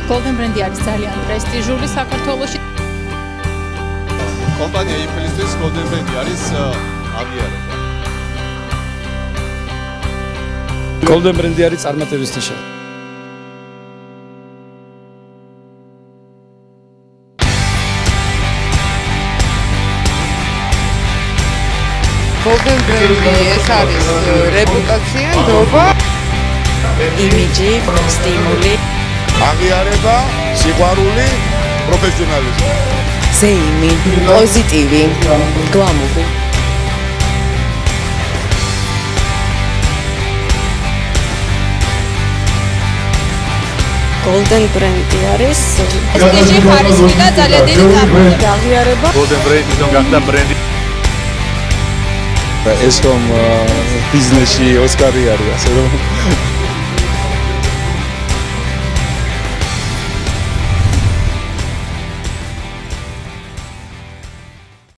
Golden Brand არის ძალიან პრესტიჟული საქართველოში. კომპანია იმფლისთვის Golden Brand არის აღიარება. Golden Brand არის წარმატების ნიშანი. Golden Brand ეს არის რეპუტაცია, ნდობა, იმიჯი, სტიმული, აღიარება, სიყვარული, პროფესიონალიზმი. ზეიმი, პოზიტივი, გლამური. Golden Brand არის პრესტიჟი, ხარისხი და ძალიან დიდი წარმატება. აღიარება. Golden Brand ისონ გახდა ბრენდი. ეს რომ ბიზნესში ოსკარი არის, ასე რომ